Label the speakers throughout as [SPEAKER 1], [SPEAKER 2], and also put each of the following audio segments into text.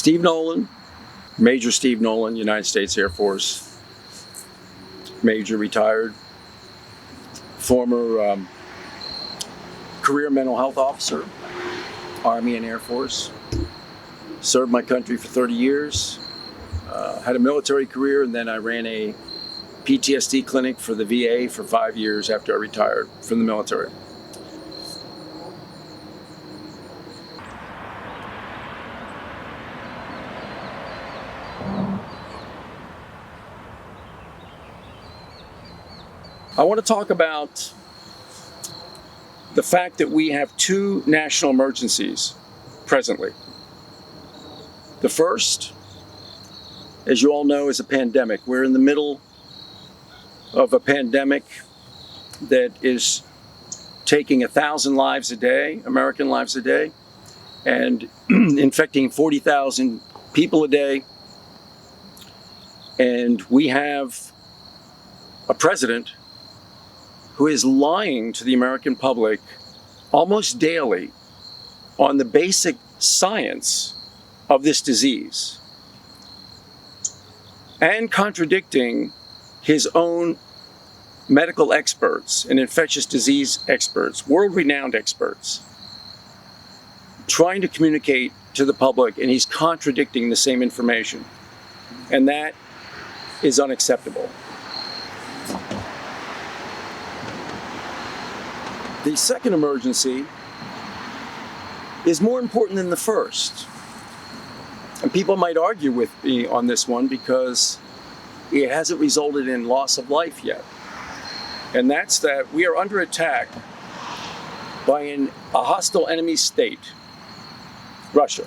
[SPEAKER 1] Steve Nolan, Major Steve Nolan, United States Air Force, Major, retired, former career mental health officer, Army and Air Force, served my country for 30 years, had a military career, and then I ran a PTSD clinic for the VA for 5 years after I retired from the military. I want to talk about the fact that we have two national emergencies presently. The first, as you all know, is a pandemic. We're in the middle of a pandemic that is taking 1,000 lives a day, American lives a day, and infecting 40,000 people a day. And we have a president who is lying to the American public almost daily on the basic science of this disease, and contradicting his own medical experts and infectious disease experts, world-renowned experts, trying to communicate to the public, and he's contradicting the same information. And that is unacceptable. The second emergency is more important than the first. And people might argue with me on this one because it hasn't resulted in loss of life yet. And that's that we are under attack by a hostile enemy state, Russia.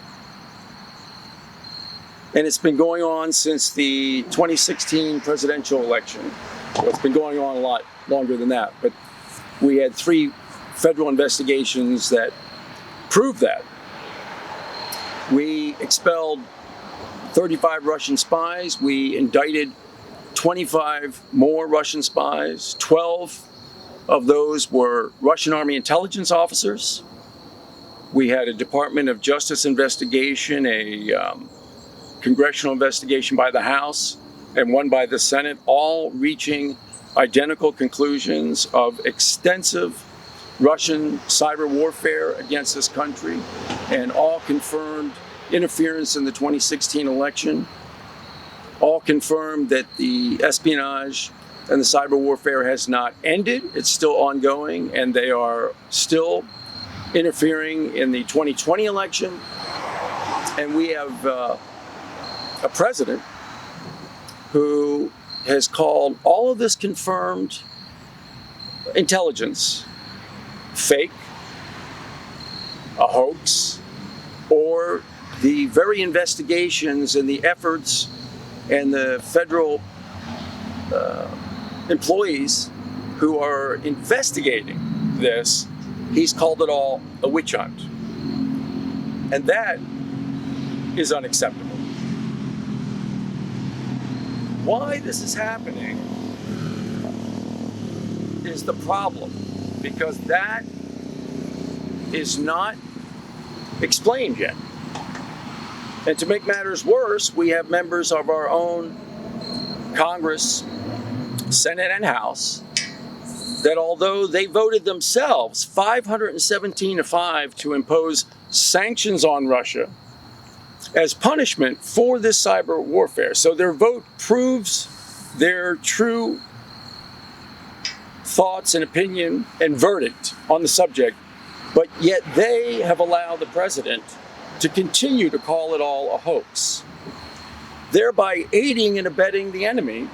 [SPEAKER 1] And it's been going on since the 2016 presidential election. Well, it's been going on a lot longer than that, but we had 3 federal investigations that proved that. We expelled 35 Russian spies. We indicted 25 more Russian spies. 12 of those were Russian Army intelligence officers. We had a Department of Justice investigation, a congressional investigation by the House, and one by the Senate, all reaching identical conclusions of extensive Russian cyber warfare against this country, and all confirmed interference in the 2016 election, all confirmed that the espionage and the cyber warfare has not ended. It's still ongoing, and they are still interfering in the 2020 election. And we have a president who has called all of this confirmed intelligence fake, a hoax, or the very investigations and the efforts and the federal employees who are investigating this. He's called it all a witch hunt. And that is unacceptable. Why this is happening is the problem, because that is not explained yet. And to make matters worse, we have members of our own Congress, Senate, and House that, although they voted themselves 517-5 to impose sanctions on Russia as punishment for this cyber warfare, so their vote proves their true thoughts and opinion and verdict on the subject, but yet they have allowed the president to continue to call it all a hoax, thereby aiding and abetting the enemy,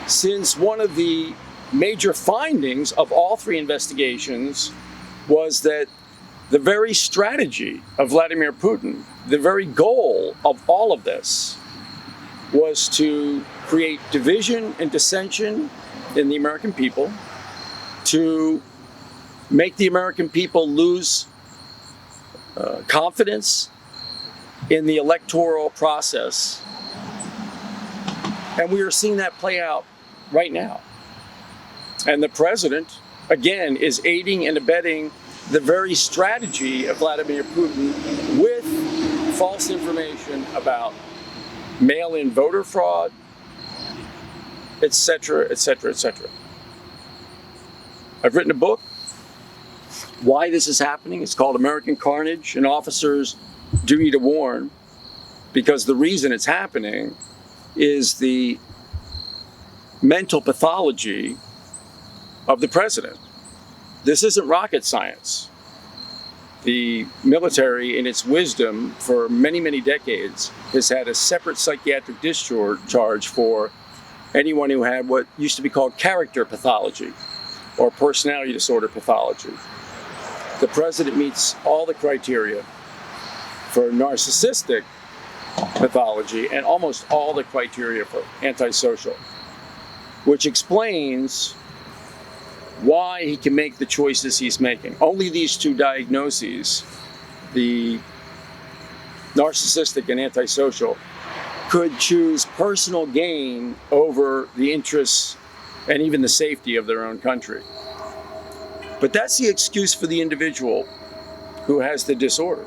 [SPEAKER 1] since one of the major findings of all 3 investigations was that the very strategy of Vladimir Putin, the very goal of all of this, was to create division and dissension in the American people, to make the American people lose confidence in the electoral process. And we are seeing that play out right now. And the president, again, is aiding and abetting the very strategy of Vladimir Putin with false information about mail-in voter fraud, etc., etc., etc. I've written a book, why this is happening. It's called American Carnage, An Officer's Duty to Warn, because the reason it's happening is the mental pathology of the president. This isn't rocket science. The military, in its wisdom for many, many decades, has had a separate psychiatric discharge for anyone who had what used to be called character pathology or personality disorder pathology. The president meets all the criteria for narcissistic pathology and almost all the criteria for antisocial, which explains why he can make the choices he's making. Only these two diagnoses, the narcissistic and antisocial, could choose personal gain over the interests and even the safety of their own country. But that's the excuse for the individual who has the disorder.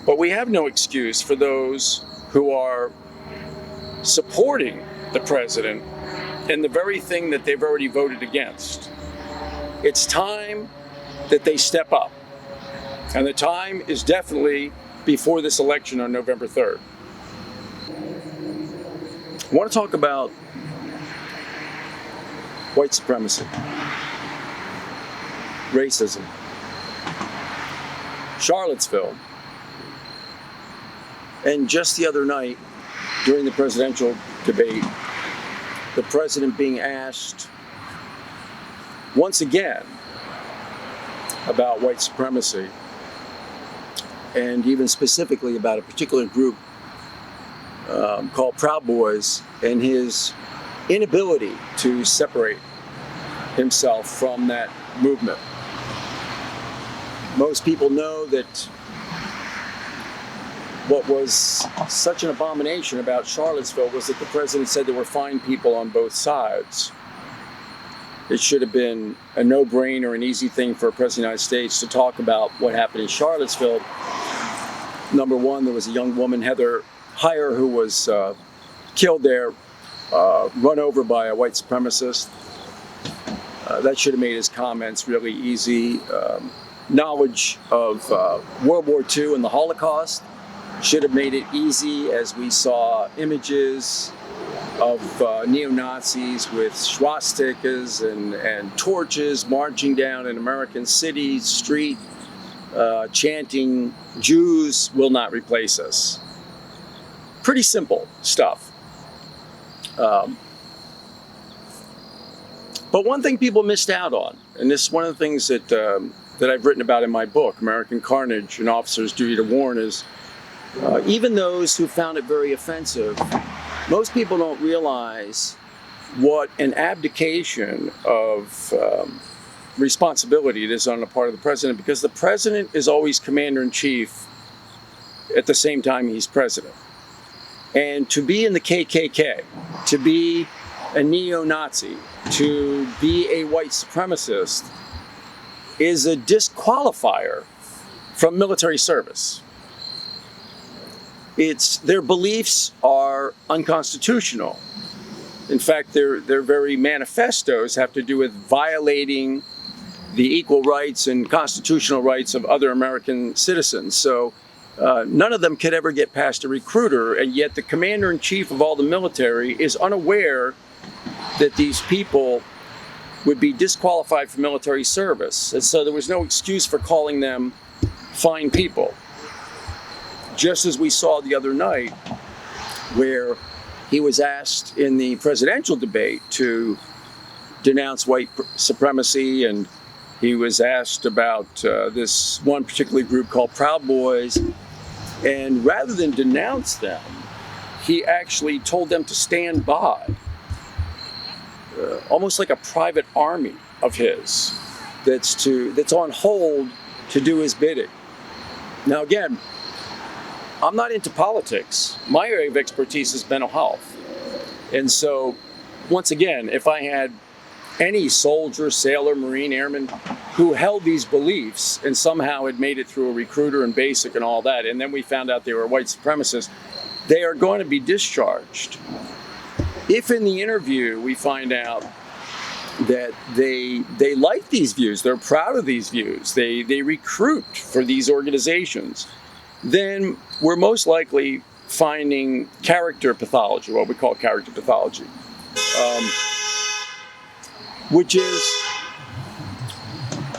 [SPEAKER 1] But we have no excuse for those who are supporting the president in the very thing that they've already voted against. It's time that they step up. And the time is definitely before this election on November 3rd. I want to talk about white supremacy, racism, Charlottesville, and just the other night during the presidential debate, the president being asked once again about white supremacy, and even specifically about a particular group called Proud Boys and his inability to separate himself from that movement. Most people know that what was such an abomination about Charlottesville was that the president said there were fine people on both sides. It should have been a no-brainer, an easy thing for a president of the United States to talk about what happened in Charlottesville. Number one, there was a young woman, Heather Heyer, who was killed there, run over by a white supremacist. That should have made his comments really easy. Knowledge of World War II and the Holocaust should have made it easy, as we saw images of neo-Nazis with swastikas and torches marching down an American city street, chanting, "Jews will not replace us." Pretty simple stuff. But one thing people missed out on, and this is one of the things that I've written about in my book, American Carnage, An Officer's Duty to Warn, is even those who found it very offensive, most people don't realize what an abdication of responsibility it is on the part of the president, because the president is always commander-in-chief at the same time he's president. And to be in the KKK, to be a neo-Nazi, to be a white supremacist is a disqualifier from military service. Their beliefs are unconstitutional. In fact, their very manifestos have to do with violating the equal rights and constitutional rights of other American citizens. So none of them could ever get past a recruiter, and yet the commander-in-chief of all the military is unaware that these people would be disqualified from military service. And so there was no excuse for calling them fine people. Just as we saw the other night, where he was asked in the presidential debate to denounce white supremacy, and he was asked about this one particular group called Proud Boys, and rather than denounce them, he actually told them to stand by, almost like a private army of his that's on hold to do his bidding. Now again, I'm not into politics. My area of expertise is mental health. And so, once again, if I had any soldier, sailor, Marine, airman who held these beliefs and somehow had made it through a recruiter and basic and all that, and then we found out they were white supremacists, they are going to be discharged. If in the interview we find out that they like these views, they're proud of these views, they recruit for these organizations, then we're most likely finding character pathology, what we call character pathology, which is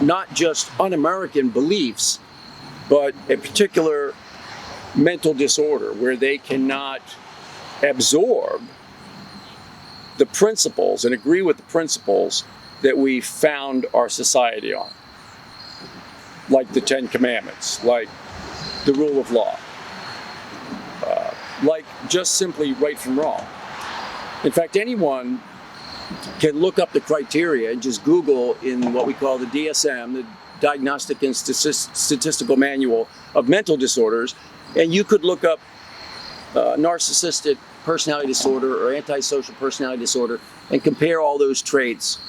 [SPEAKER 1] not just un-American beliefs, but a particular mental disorder where they cannot absorb the principles and agree with the principles that we found our society on, like the Ten Commandments, like the rule of law, like just simply right from wrong. In fact, anyone can look up the criteria and just Google in what we call the DSM, the Diagnostic and Statistical Manual of Mental Disorders, and you could look up narcissistic personality disorder or antisocial personality disorder and compare all those traits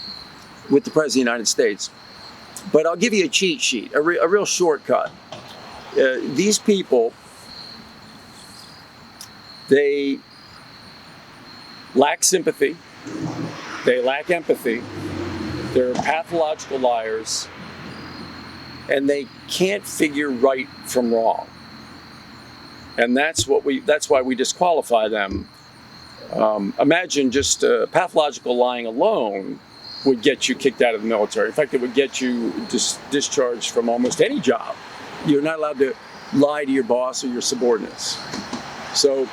[SPEAKER 1] with the President of the United States. But I'll give you a cheat sheet, a real shortcut. These people, they lack sympathy, they lack empathy, they're pathological liars, and they can't figure right from wrong. And that's why we disqualify them. Imagine just pathological lying alone would get you kicked out of the military. In fact, it would get you discharged from almost any job. You're not allowed to lie to your boss or your subordinates. So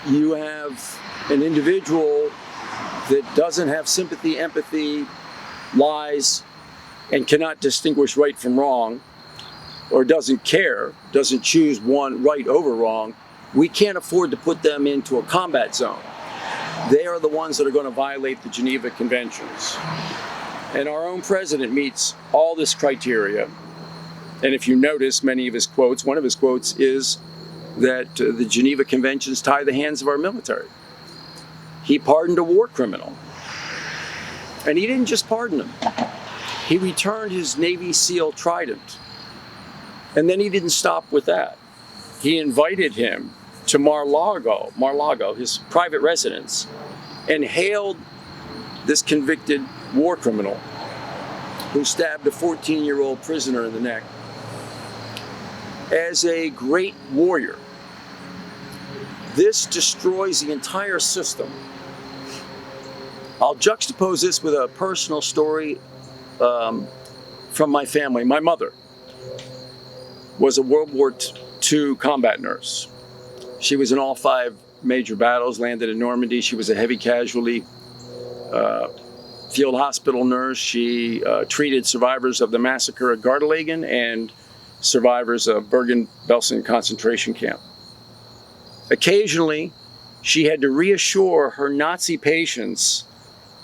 [SPEAKER 1] you have an individual that doesn't have sympathy, empathy, lies, and cannot distinguish right from wrong, or doesn't care, doesn't choose one right over wrong. We can't afford to put them into a combat zone. They are the ones that are going to violate the Geneva Conventions. And our own president meets all this criteria. And if you notice many of his quotes, one of his quotes is that the Geneva Conventions tie the hands of our military. He pardoned a war criminal. And he didn't just pardon him. He returned his Navy SEAL Trident. And then he didn't stop with that. He invited him to Mar-a-Lago, his private residence, and hailed this convicted war criminal who stabbed a 14-year-old prisoner in the neck as a great warrior. This destroys the entire system. I'll juxtapose this with a personal story from my family. My mother was a World War II combat nurse. She was in all 5 major battles, landed in Normandy. She was a heavy casualty field hospital nurse. She treated survivors of the massacre at Gardelegen and survivors of Bergen-Belsen concentration camp. Occasionally, she had to reassure her Nazi patients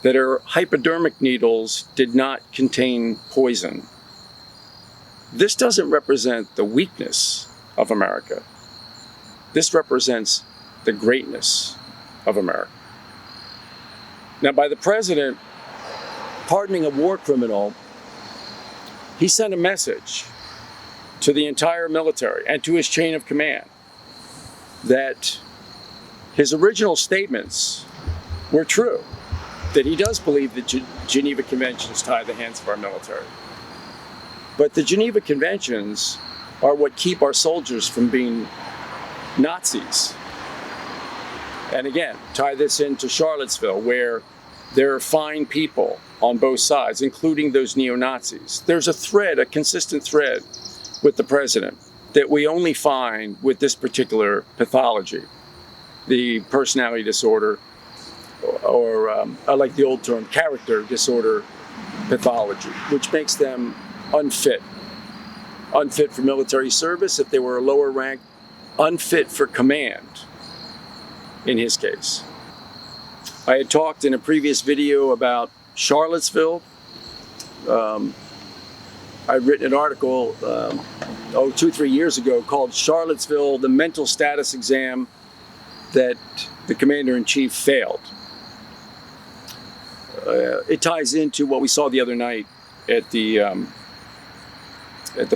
[SPEAKER 1] that her hypodermic needles did not contain poison. This doesn't represent the weakness of America. This represents the greatness of America. Now, by the president pardoning a war criminal, he sent a message to the entire military and to his chain of command that his original statements were true, that he does believe that Geneva Conventions tie the hands of our military. But the Geneva Conventions are what keep our soldiers from being Nazis. And again, tie this into Charlottesville, where there are fine people on both sides, including those neo-Nazis. There's a thread, a consistent thread with the president that we only find with this particular pathology, the personality disorder, or I like the old term, character disorder pathology, which makes them unfit for military service if they were a lower rank, unfit for command in his case. I had talked in a previous video about Charlottesville. I'd written an article 2-3 years ago called Charlottesville, the mental status exam that the commander-in-chief failed. it ties into what we saw the other night at the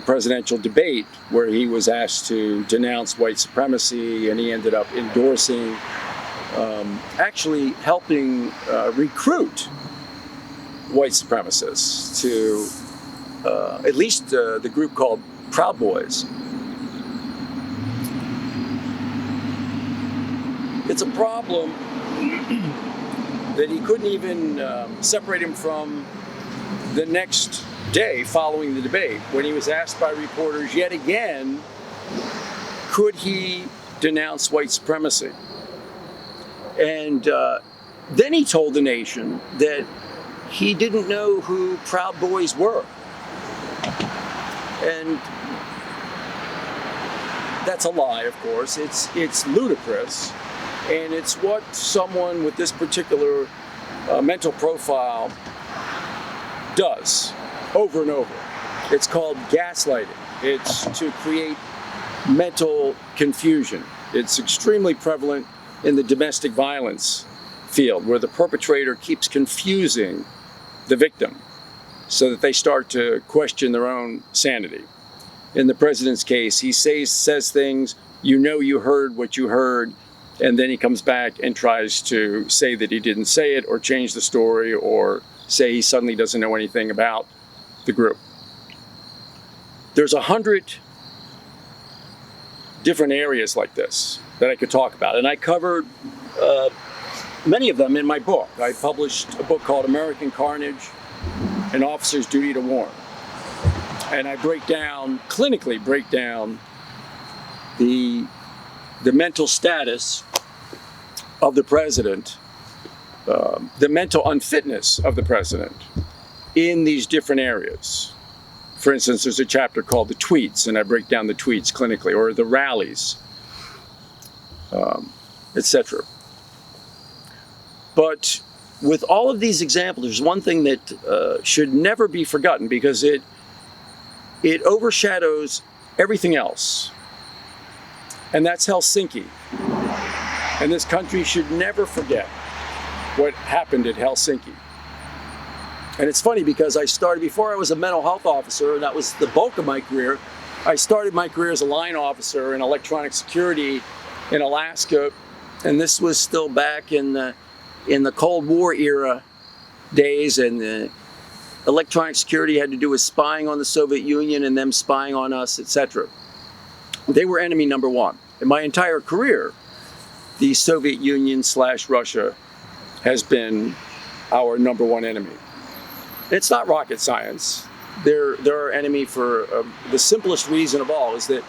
[SPEAKER 1] presidential debate, where he was asked to denounce white supremacy, and he ended up endorsing, actually helping recruit white supremacists to at least the group called Proud Boys. It's a problem that he couldn't even separate him from the next day following the debate, when he was asked by reporters yet again, could he denounce white supremacy? And then he told the nation that he didn't know who Proud Boys were. And that's a lie, of course. It's ludicrous. And it's what someone with this particular mental profile does over and over. It's called gaslighting. It's to create mental confusion. It's extremely prevalent in the domestic violence field, where the perpetrator keeps confusing the victim so that they start to question their own sanity. In the president's case, he says things, you heard what you heard, and then he comes back and tries to say that he didn't say it, or change the story, or say he suddenly doesn't know anything about the group. There's 100 different areas like this that I could talk about, and I covered many of them in my book. I published a book called American Carnage: An Officer's Duty to Warn. And I clinically break down the mental status of the president, the mental unfitness of the president in these different areas. For instance, there's a chapter called The Tweets, and I break down the tweets clinically, or the rallies, etc. But with all of these examples, there's one thing that should never be forgotten, because it overshadows everything else. And that's Helsinki. And this country should never forget what happened at Helsinki. And it's funny, because before I was a mental health officer, and that was the bulk of my career, I started my career as a line officer in electronic security in Alaska. And this was still back in the Cold War era days, and the electronic security had to do with spying on the Soviet Union and them spying on us, etc. They were enemy number one. In my entire career, the Soviet Union / Russia has been our number one enemy. It's not rocket science. They're our enemy for the simplest reason of all, is that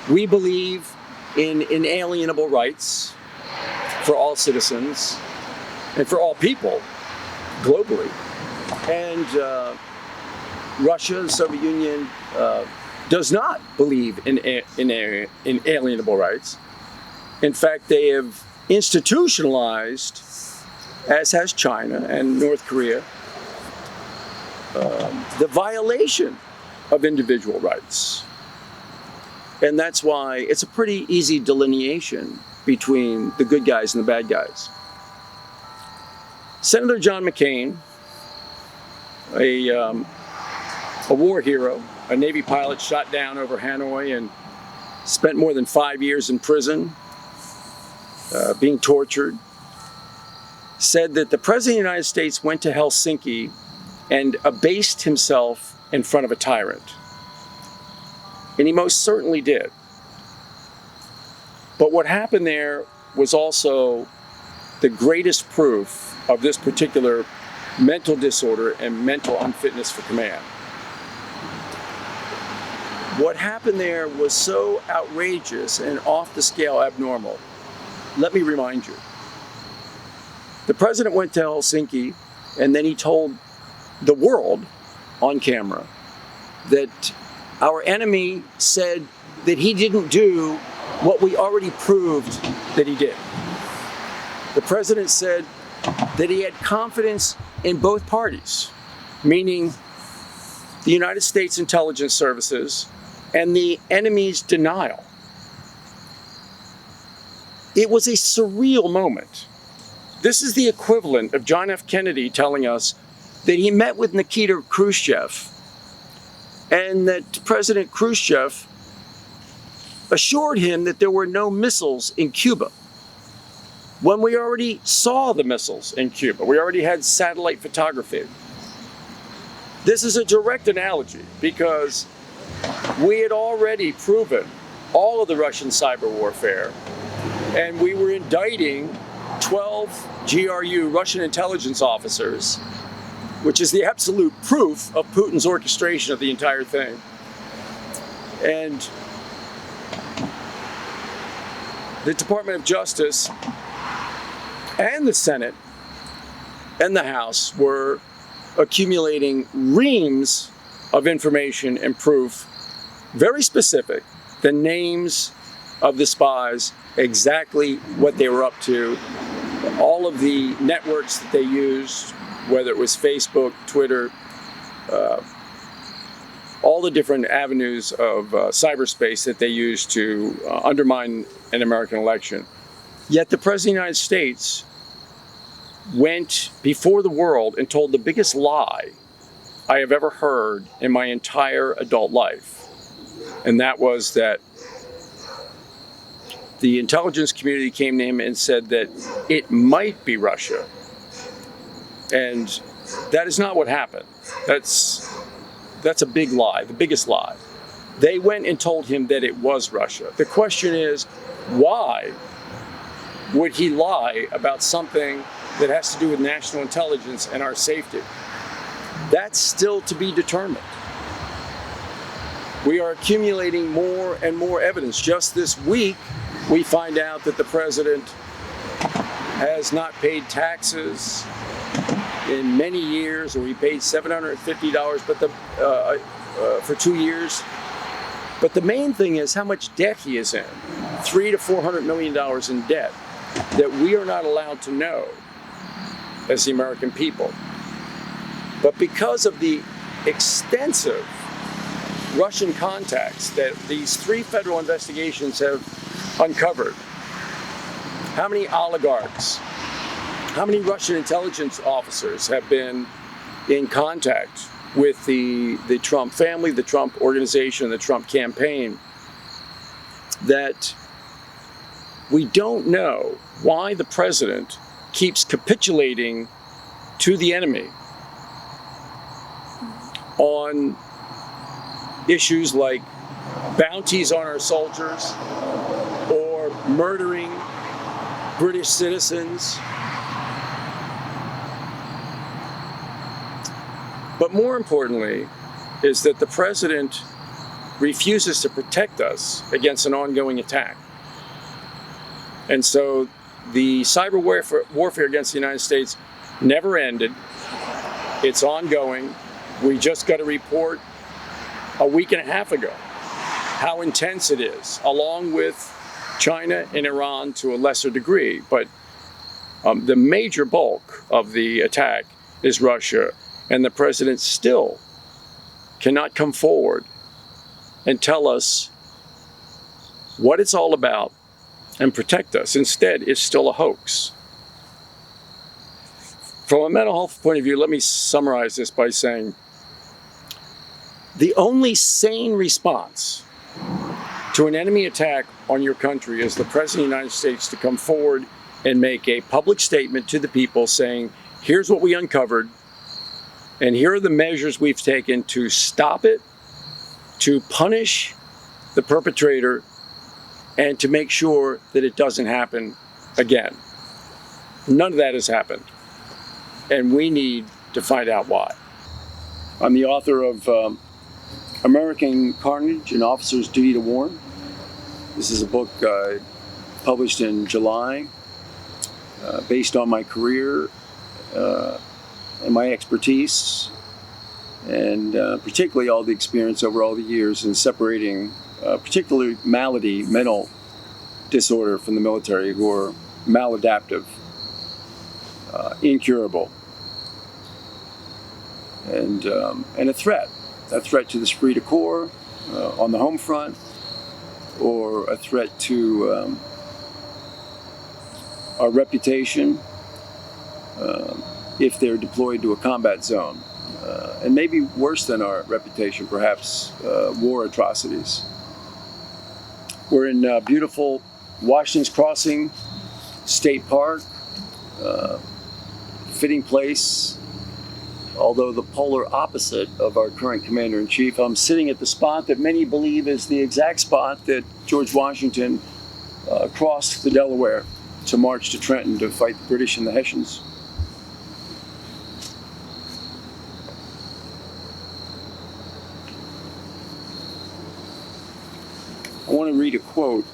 [SPEAKER 1] we believe in inalienable rights for all citizens and for all people globally. And Russia, the Soviet Union, does not believe in inalienable rights. In fact, they have institutionalized, as has China and North Korea, the violation of individual rights. And that's why it's a pretty easy delineation between the good guys and the bad guys. Senator John McCain, a war hero, a Navy pilot shot down over Hanoi and spent more than 5 years in prison, being tortured, said that the President of the United States went to Helsinki and abased himself in front of a tyrant. And he most certainly did. But what happened there was also the greatest proof of this particular mental disorder and mental unfitness for command. What happened there was so outrageous and off the scale abnormal. Let me remind you. The president went to Helsinki, and then he told the world on camera that our enemy said that he didn't do what we already proved that he did. The president said that he had confidence in both parties, meaning the United States intelligence services and the enemy's denial. It was a surreal moment. This is the equivalent of John F. Kennedy telling us that he met with Nikita Khrushchev and that President Khrushchev assured him that there were no missiles in Cuba, when we already saw the missiles in Cuba. We already had satellite photography. This is a direct analogy because we had already proven all of the Russian cyber warfare, and we were indicting 12 GRU, Russian intelligence officers, which is the absolute proof of Putin's orchestration of the entire thing. And the Department of Justice and the Senate and the House were accumulating reams of information and proof, very specific, the names of the spies, exactly what they were up to, all of the networks that they used, whether it was Facebook, Twitter, all the different avenues of cyberspace that they used to undermine an American election. Yet the President of the United States went before the world and told the biggest lie I have ever heard in my entire adult life. And that was that the intelligence community came to him and said that it might be Russia. And that is not what happened. That's a big lie, the biggest lie. They went and told him that it was Russia. The question is, why would he lie about something that has to do with national intelligence and our safety? That's still to be determined. We are accumulating more and more evidence. Just this week, we find out that the president has not paid taxes in many years, or he paid $750 for 2 years. But the main thing is how much debt he is in, $300 to $400 million in debt, that we are not allowed to know as the American people. But because of the extensive Russian contacts that these 3 federal investigations have uncovered, how many oligarchs, how many Russian intelligence officers have been in contact with the Trump family, the Trump organization, the Trump campaign, that we don't know why the president keeps capitulating to the enemy on issues like bounties on our soldiers or murdering British citizens. But more importantly is that the president refuses to protect us against an ongoing attack. And so the cyber warfare against the United States never ended. It's ongoing. We just got a report a week and a half ago how intense it is, along with China and Iran to a lesser degree. But the major bulk of the attack is Russia. And the president still cannot come forward and tell us what it's all about and protect us. Instead, it's still a hoax. From a mental health point of view, let me summarize this by saying the only sane response to an enemy attack on your country is the President of the United States to come forward and make a public statement to the people saying, here's what we uncovered, and here are the measures we've taken to stop it, to punish the perpetrator, and to make sure that it doesn't happen again. None of that has happened, and we need to find out why. I'm the author of American Carnage, An Officer's Duty to Warn. This is a book published in July, based on my career and my expertise, and particularly all the experience over all the years in separating particular malady, mental disorder from the military, who are maladaptive, incurable, and a threat to the esprit de corps on the home front, or a threat to our reputation if they're deployed to a combat zone. And maybe worse than our reputation, perhaps war atrocities. We're in beautiful Washington's Crossing State Park, fitting place, although the polar opposite of our current commander-in-chief. I'm sitting at the spot that many believe is the exact spot that George Washington crossed the Delaware to march to Trenton to fight the British and the Hessians. I want to read a quote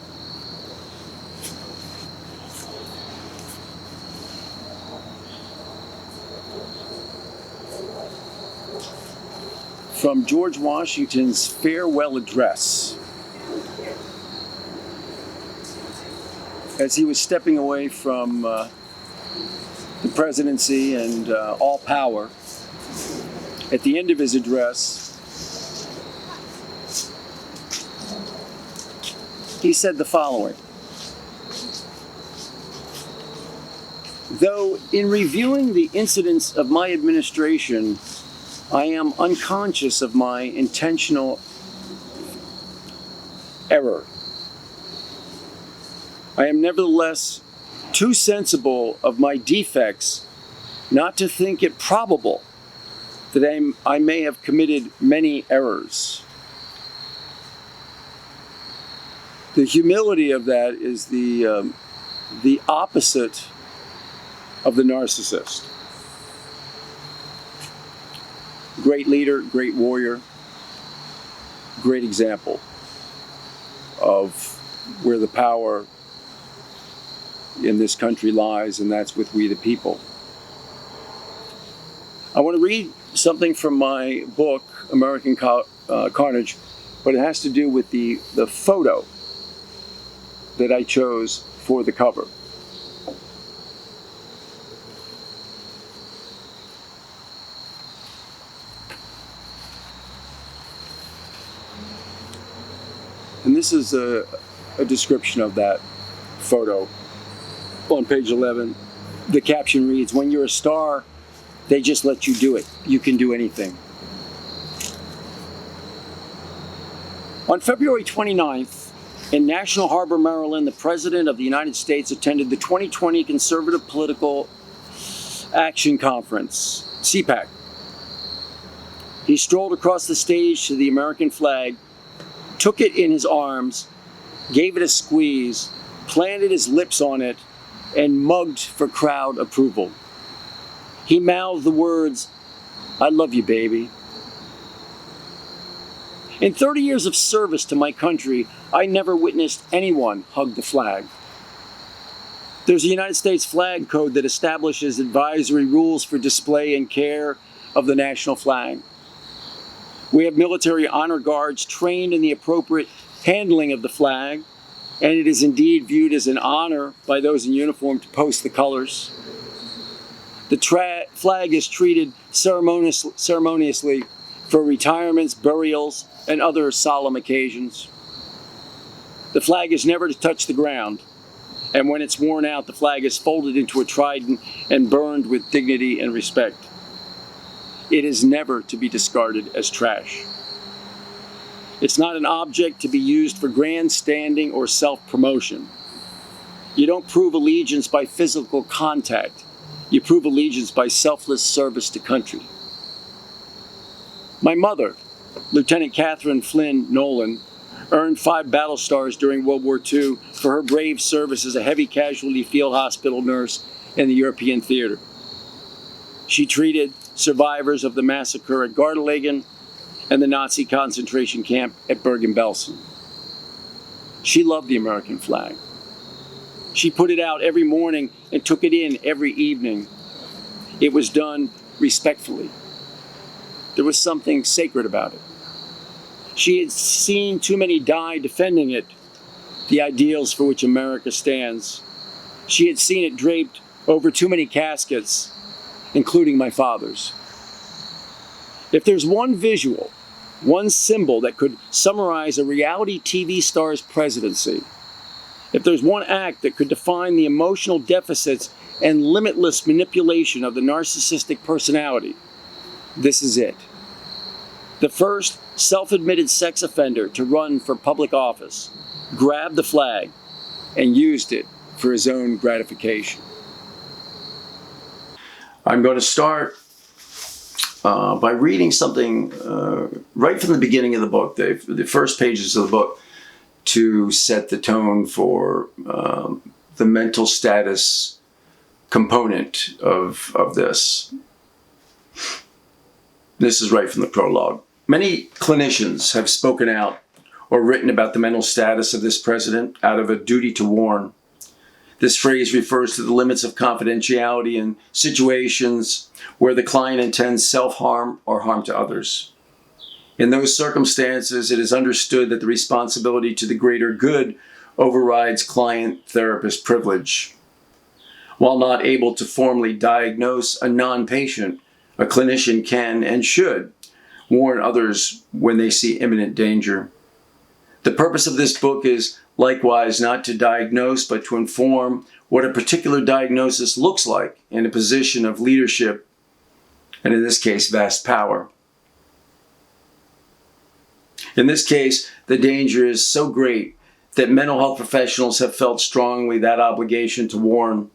[SPEAKER 1] from George Washington's farewell address as he was stepping away from the presidency and all power. At the end of his address, he said the following: "Though in reviewing the incidents of my administration, I am unconscious of my intentional error, I am nevertheless too sensible of my defects not to think it probable that I may have committed many errors." The humility of that is the opposite of the narcissist. Great leader, great warrior, great example of where the power in this country lies, and that's with we the people. I want to read something from my book, American Carnage, but it has to do with the photo that I chose for the cover. And this is a description of that photo on page 11. The caption reads, "When you're a star, they just let you do it. You can do anything." On February 29th, in National Harbor, Maryland, the President of the United States attended the 2020 Conservative Political Action Conference, CPAC. He strolled across the stage to the American flag, took it in his arms, gave it a squeeze, planted his lips on it, and mugged for crowd approval. He mouthed the words, "I love you, baby." In 30 years of service to my country, I never witnessed anyone hug the flag. There's a United States flag code that establishes advisory rules for display and care of the national flag. We have military honor guards trained in the appropriate handling of the flag, and it is indeed viewed as an honor by those in uniform to post the colors. The flag is treated ceremoniously for retirements, burials, and other solemn occasions. The flag is never to touch the ground, and when it's worn out, the flag is folded into a trident and burned with dignity and respect. It is never to be discarded as trash. It's not an object to be used for grandstanding or self-promotion. You don't prove allegiance by physical contact. You prove allegiance by selfless service to country. My mother, Lieutenant Catherine Flynn Nolan, earned 5 battle stars during World War II for her brave service as a heavy casualty field hospital nurse in the European theater. She treated survivors of the massacre at Gardelegen and the Nazi concentration camp at Bergen-Belsen. She loved the American flag. She put it out every morning and took it in every evening. It was done respectfully. There was something sacred about it. She had seen too many die defending it, the ideals for which America stands. She had seen it draped over too many caskets, including my father's. If there's one visual, one symbol that could summarize a reality TV star's presidency, If there's one act that could define the emotional deficits and limitless manipulation of the narcissistic personality, this is it. The first self-admitted sex offender to run for public office grabbed the flag and used it for his own gratification. I'm going to start by reading something right from the beginning of the book, the first pages of the book, to set the tone for the mental status component of this. This is right from the prologue. Many clinicians have spoken out or written about the mental status of this president out of a duty to warn. This phrase refers to the limits of confidentiality in situations where the client intends self-harm or harm to others. In those circumstances, it is understood that the responsibility to the greater good overrides client-therapist privilege. While not able to formally diagnose a non-patient, a clinician can and should warn others when they see imminent danger. The purpose of this book is likewise not to diagnose, but to inform what a particular diagnosis looks like in a position of leadership, and in this case, vast power. In this case, the danger is so great that mental health professionals have felt strongly that obligation to warn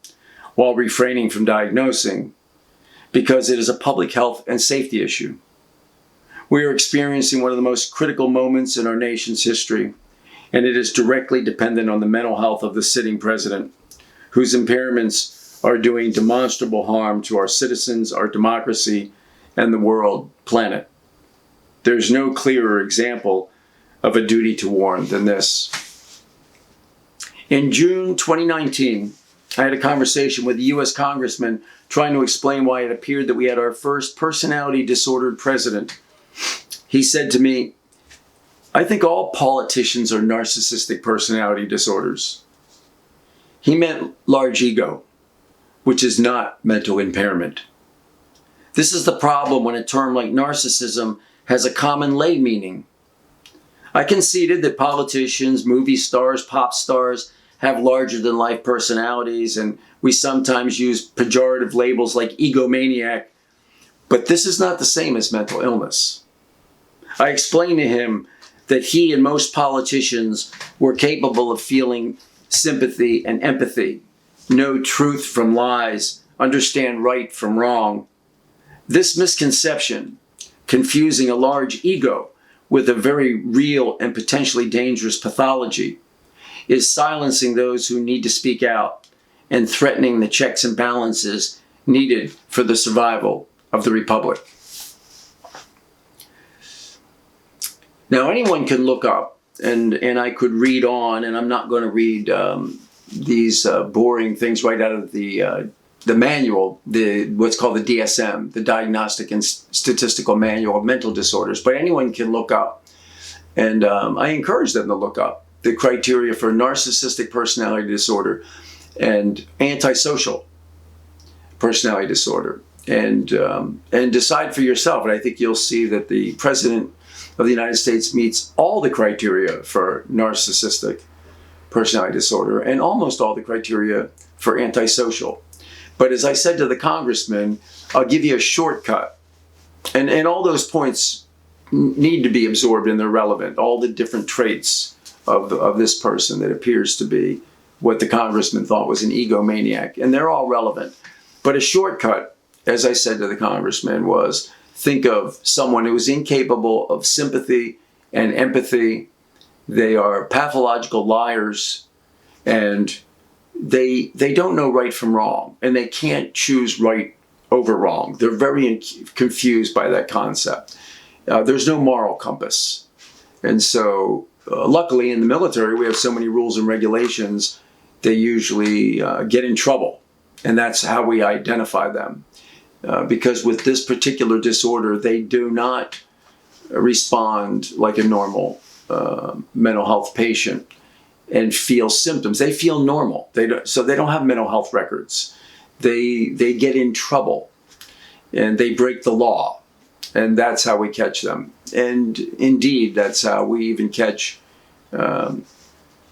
[SPEAKER 1] while refraining from diagnosing, because it is a public health and safety issue. We are experiencing one of the most critical moments in our nation's history, and it is directly dependent on the mental health of the sitting president, whose impairments are doing demonstrable harm to our citizens, our democracy, and the world planet. There's no clearer example of a duty to warn than this. In June 2019, I had a conversation with a U.S. congressman trying to explain why it appeared that we had our first personality disordered president. He said to me, "I think all politicians are narcissistic personality disorders." He meant large ego, which is not mental impairment. This is the problem when a term like narcissism has a common lay meaning. I conceded that politicians, movie stars, pop stars have larger-than-life personalities, and we sometimes use pejorative labels like egomaniac, but this is not the same as mental illness. I explained to him that he and most politicians were capable of feeling sympathy and empathy, know truth from lies, understand right from wrong. This misconception, confusing a large ego with a very real and potentially dangerous pathology, is silencing those who need to speak out and threatening the checks and balances needed for the survival of the republic. Now, anyone can look up, and I could read on, and I'm not going to read these boring things right out of the manual, what's called the DSM, the Diagnostic and Statistical Manual of Mental Disorders. But anyone can look up, and I encourage them to look up the criteria for narcissistic personality disorder and antisocial personality disorder, and decide for yourself. And I think you'll see that the President of the United States meets all the criteria for narcissistic personality disorder and almost all the criteria for antisocial. But as I said to the congressman, I'll give you a shortcut. And all those points need to be absorbed and they're relevant. All the different traits of this person that appears to be what the congressman thought was an egomaniac. And they're all relevant. But a shortcut, as I said to the congressman, was think of someone who is incapable of sympathy and empathy. They are pathological liars, and they don't know right from wrong, and they can't choose right over wrong. They're very confused by that concept. There's no moral compass. And so luckily in the military, we have so many rules and regulations, they usually get in trouble. And that's how we identify them. Because with this particular disorder, they do not respond like a normal mental health patient and feel symptoms. They feel normal. So they don't have mental health records. They get in trouble and they break the law. And that's how we catch them. And indeed, that's how we even catch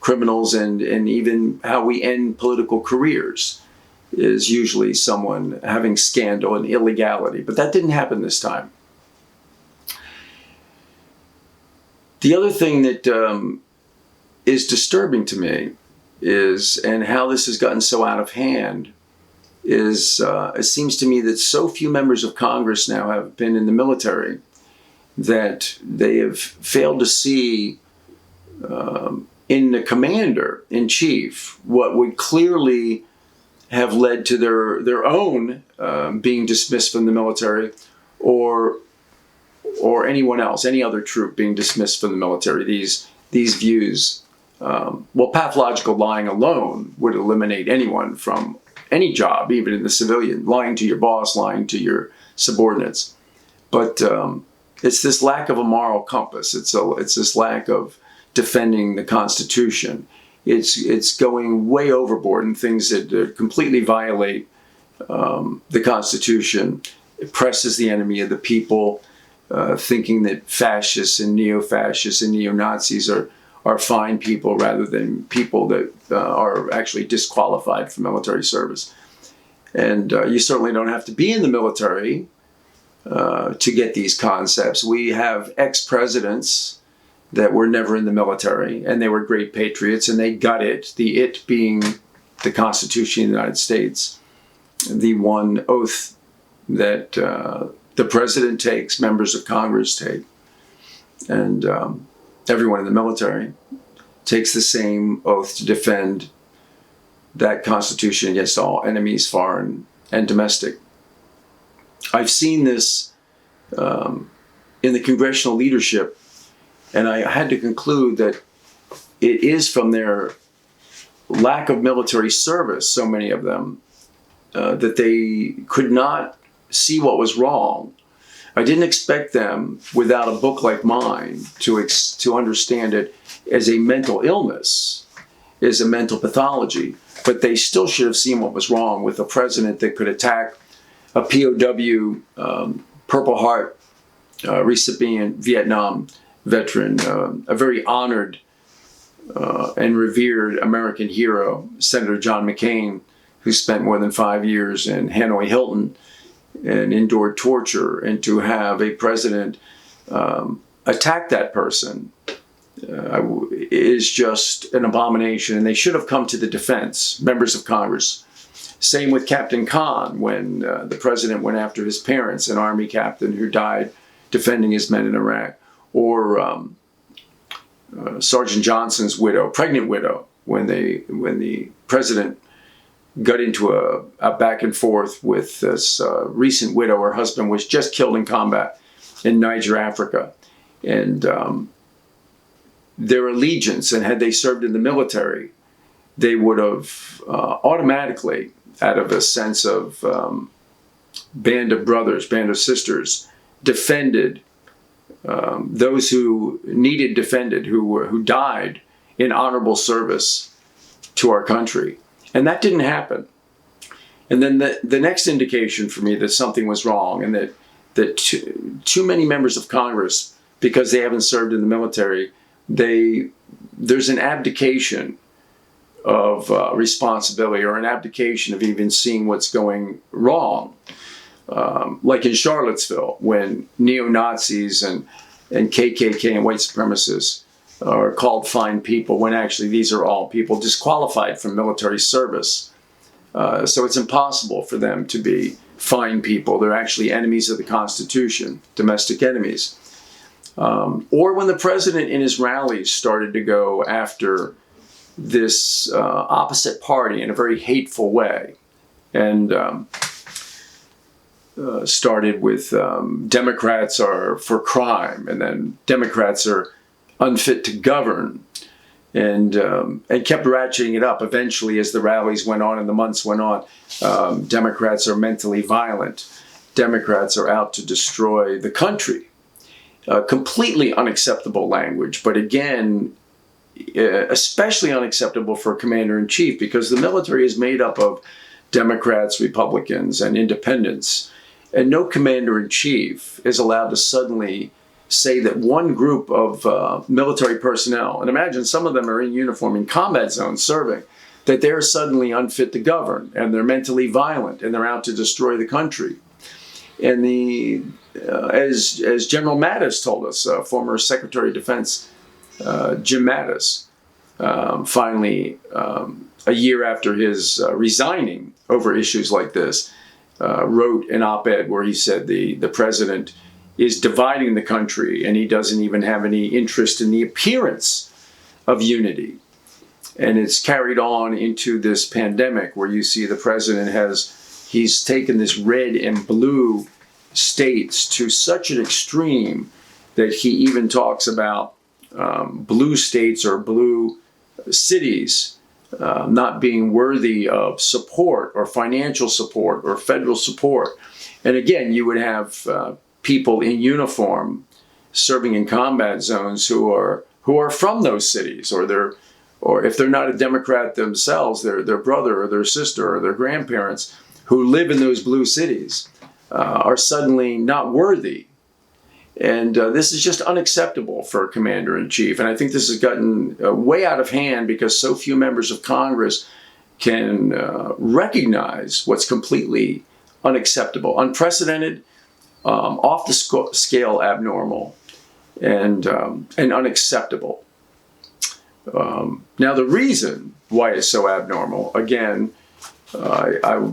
[SPEAKER 1] criminals and even how we end political careers is usually someone having scandal and illegality. But that didn't happen this time. The other thing that is disturbing to me is, and how this has gotten so out of hand, is it seems to me that so few members of Congress now have been in the military that they have failed to see in the commander-in-chief what would clearly have led to their own being dismissed from the military, or anyone else, any other troop being dismissed from the military. These views, pathological lying alone would eliminate anyone from any job, even in the civilian, lying to your boss, lying to your subordinates. But it's this lack of a moral compass. It's this lack of defending the Constitution. It's going way overboard in things that completely violate the Constitution. It presses the enemy of the people, thinking that fascists and neo-fascists and neo-Nazis are fine people rather than people that are actually disqualified for military service. And you certainly don't have to be in the military to get these concepts. We have ex-presidents that were never in the military, and they were great patriots, and they got it, the it being the Constitution of the United States, the one oath that the president takes, members of Congress take, and everyone in the military takes the same oath to defend that Constitution against all enemies, foreign and domestic. I've seen this in the congressional leadership, and I had to conclude that it is from their lack of military service, so many of them, that they could not see what was wrong. I didn't expect them, without a book like mine, to understand it as a mental illness, as a mental pathology. But they still should have seen what was wrong with a president that could attack a POW, Purple Heart recipient, Vietnam veteran, a very honored and revered American hero, Senator John McCain, who spent more than 5 years in Hanoi Hilton and endured torture, and to have a president attack that person is just an abomination, and they should have come to the defense, members of Congress. Same with Captain Khan, when the president went after his parents, an Army captain who died defending his men in Iraq, or Sergeant Johnson's widow, pregnant widow, when the president got into a back and forth with this recent widow. Her husband was just killed in combat in Niger, Africa. And their allegiance, and had they served in the military, they would have automatically, out of a sense of band of brothers, band of sisters, defended those who needed defended, who died in honorable service to our country. And that didn't happen. And then the next indication for me that something was wrong, and that too many members of Congress, because they haven't served in the military, there's an abdication of responsibility, or an abdication of even seeing what's going wrong. Like in Charlottesville, when neo-Nazis and KKK and white supremacists are called fine people, when actually these are all people disqualified from military service. So it's impossible for them to be fine people. They're actually enemies of the Constitution, domestic enemies. Or when the president in his rallies started to go after this opposite party in a very hateful way, and started with Democrats are for crime, and then Democrats are unfit to govern, and kept ratcheting it up. Eventually, as the rallies went on and the months went on, Democrats are mentally violent. Democrats are out to destroy the country. Completely unacceptable language, but again, especially unacceptable for a commander-in-chief, because the military is made up of Democrats, Republicans, and independents, and no commander-in-chief is allowed to suddenly say that one group of military personnel, and imagine some of them are in uniform in combat zones serving, that they're suddenly unfit to govern, and they're mentally violent, and they're out to destroy the country. And as General Mattis told us, former Secretary of Defense Jim Mattis, finally, a year after his resigning over issues like this, wrote an op-ed where he said the president is dividing the country, and he doesn't even have any interest in the appearance of unity. And it's carried on into this pandemic where you see the president he's taken this red and blue states to such an extreme that he even talks about blue states or blue cities not being worthy of support or financial support or federal support. And again, you would have people in uniform serving in combat zones who are from those cities, or if they're not a Democrat themselves, their brother or their sister or their grandparents who live in those blue cities are suddenly not worthy. And this is just unacceptable for a commander-in-chief. And I think this has gotten way out of hand because so few members of Congress can recognize what's completely unacceptable, unprecedented, off the scale abnormal, and unacceptable. Now, the reason why it's so abnormal, again, I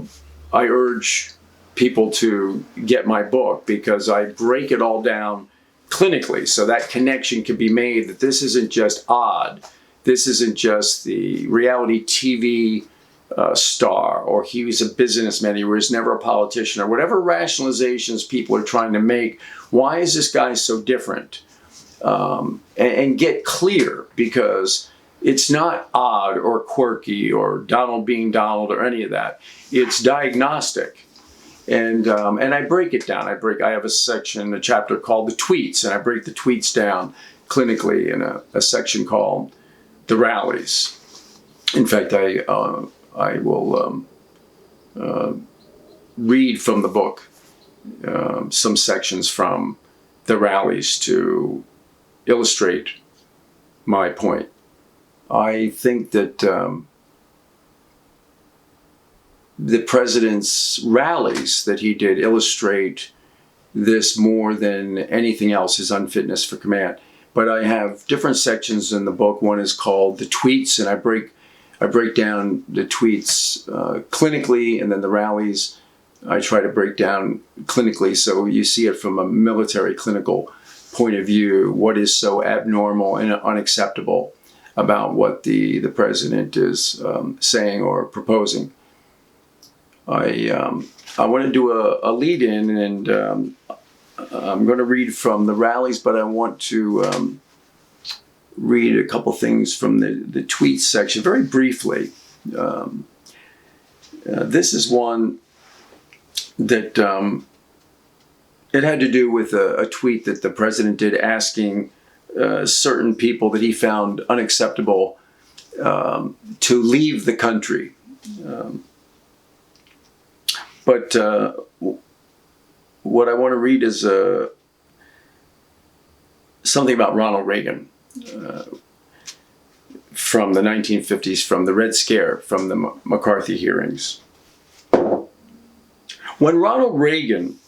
[SPEAKER 1] urge people to get my book because I break it all down clinically so that connection can be made, that this isn't just odd. This isn't just the reality TV star, or he was a businessman, he was never a politician, or whatever rationalizations people are trying to make. Why is this guy so different? And get clear, because it's not odd or quirky or Donald being Donald or any of that. It's diagnostic. And I break it down. I have a chapter called The Tweets, and I break the tweets down clinically in a section called The Rallies. In fact, I will read from the book some sections from The Rallies to illustrate my point. I think that the president's rallies that he did illustrate this more than anything else, his unfitness for command. But I have different sections in the book. One is called The Tweets, and I break down the tweets clinically, and then the rallies I try to break down clinically, so you see it from a military clinical point of view, what is so abnormal and unacceptable about what the president is saying or proposing. I want to do a lead-in, and I'm going to read from the rallies, but I want to read a couple things from the tweets section very briefly. This is one that it had to do with a tweet that the president did asking certain people that he found unacceptable to leave the country. But what I want to read is something about Ronald Reagan from the 1950s, from the Red Scare, from the McCarthy hearings. When Ronald Reagan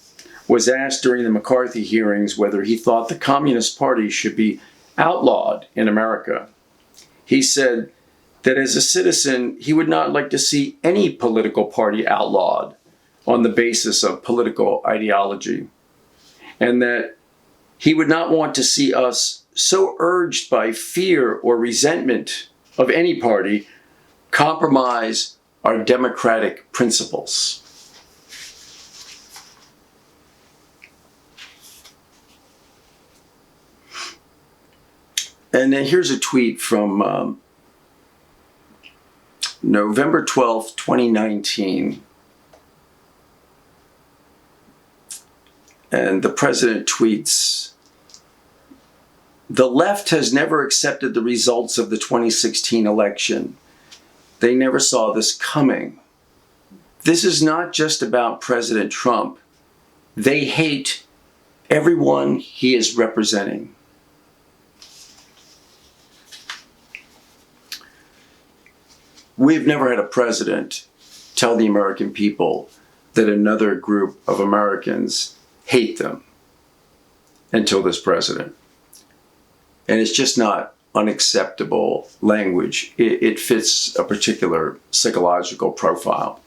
[SPEAKER 1] was asked during the McCarthy hearings whether he thought the Communist Party should be outlawed in America, he said that as a citizen, he would not like to see any political party outlawed on the basis of political ideology, and that he would not want to see us so urged by fear or resentment of any party compromise our democratic principles. And then here's a tweet from November 12th, 2019. And the president tweets, "The left has never accepted the results of the 2016 election. They never saw this coming. This is not just about President Trump. They hate everyone he is representing. We've never had a president tell the American people that another group of Americans hate them until this president. And it's just not unacceptable language. It fits a particular psychological profile.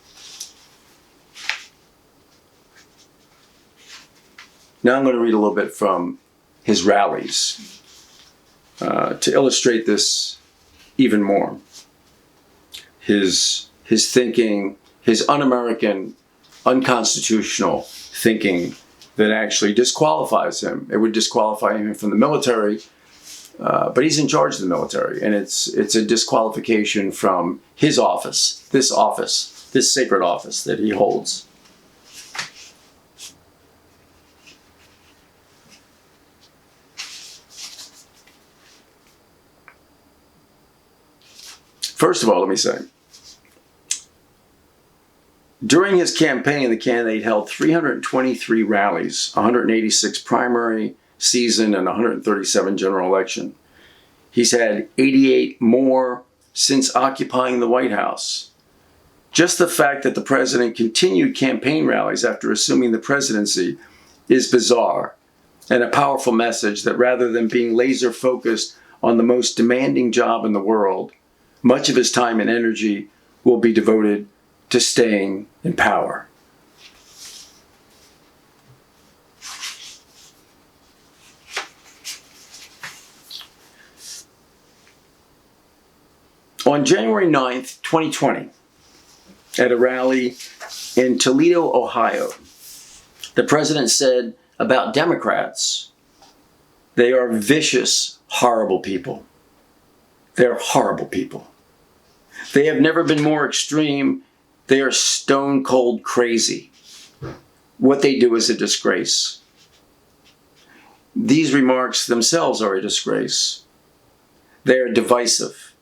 [SPEAKER 1] Now I'm going to read a little bit from his rallies to illustrate this even more. His thinking, his un-American, unconstitutional thinking that actually disqualifies him. It would disqualify him from the military, but he's in charge of the military, and it's a disqualification from his office, this sacred office that he holds. First of all, let me say, during his campaign, the candidate held 323 rallies, 186 primary, season, and 137 general election. He's had 88 more since occupying the White House. Just the fact that the president continued campaign rallies after assuming the presidency is bizarre and a powerful message that rather than being laser focused on the most demanding job in the world, much of his time and energy will be devoted to staying in power. On January 9th, 2020, at a rally in Toledo, Ohio, the president said about Democrats, they are vicious, horrible people. They're horrible people. They have never been more extreme. They are stone cold crazy. What they do is a disgrace. These remarks themselves are a disgrace. They are divisive.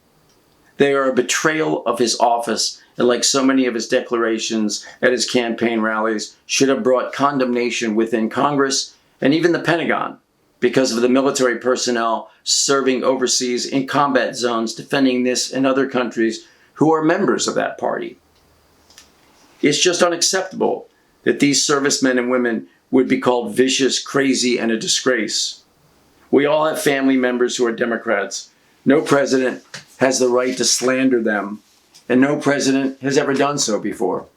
[SPEAKER 1] They are a betrayal of his office, and like so many of his declarations at his campaign rallies, should have brought condemnation within Congress and even the Pentagon because of the military personnel serving overseas in combat zones defending this and other countries who are members of that party. It's just unacceptable that these servicemen and women would be called vicious, crazy, and a disgrace. We all have family members who are Democrats. No president has the right to slander them, and no president has ever done so before.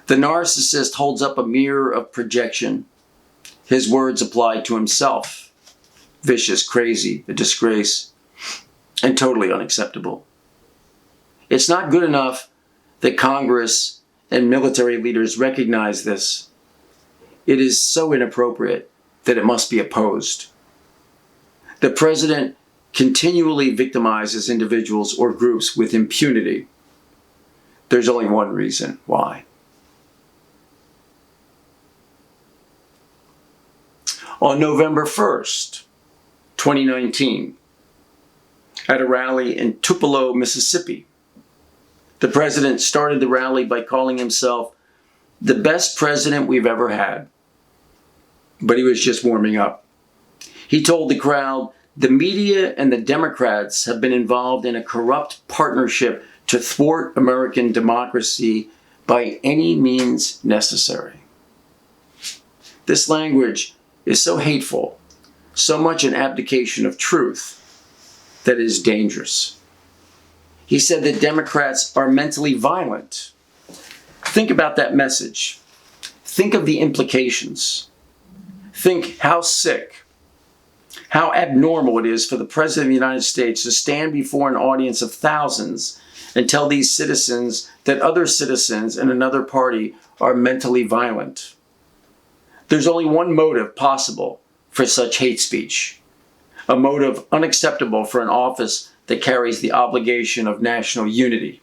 [SPEAKER 1] The narcissist holds up a mirror of projection. His words apply to himself. Vicious, crazy, a disgrace, and totally unacceptable. It's not good enough that Congress and military leaders recognize this. It is so inappropriate that it must be opposed. The president continually victimizes individuals or groups with impunity. There's only one reason why. On November 1st, 2019, at a rally in Tupelo, Mississippi, the president started the rally by calling himself the best president we've ever had. But he was just warming up. He told the crowd, the media and the Democrats have been involved in a corrupt partnership to thwart American democracy by any means necessary. This language is so hateful, so much an abdication of truth, that is dangerous. He said that Democrats are mentally violent. Think about that message. Think of the implications. Think how sick, how abnormal it is for the President of the United States to stand before an audience of thousands and tell these citizens that other citizens in another party are mentally violent. There's only one motive possible for such hate speech, a motive unacceptable for an office that carries the obligation of national unity.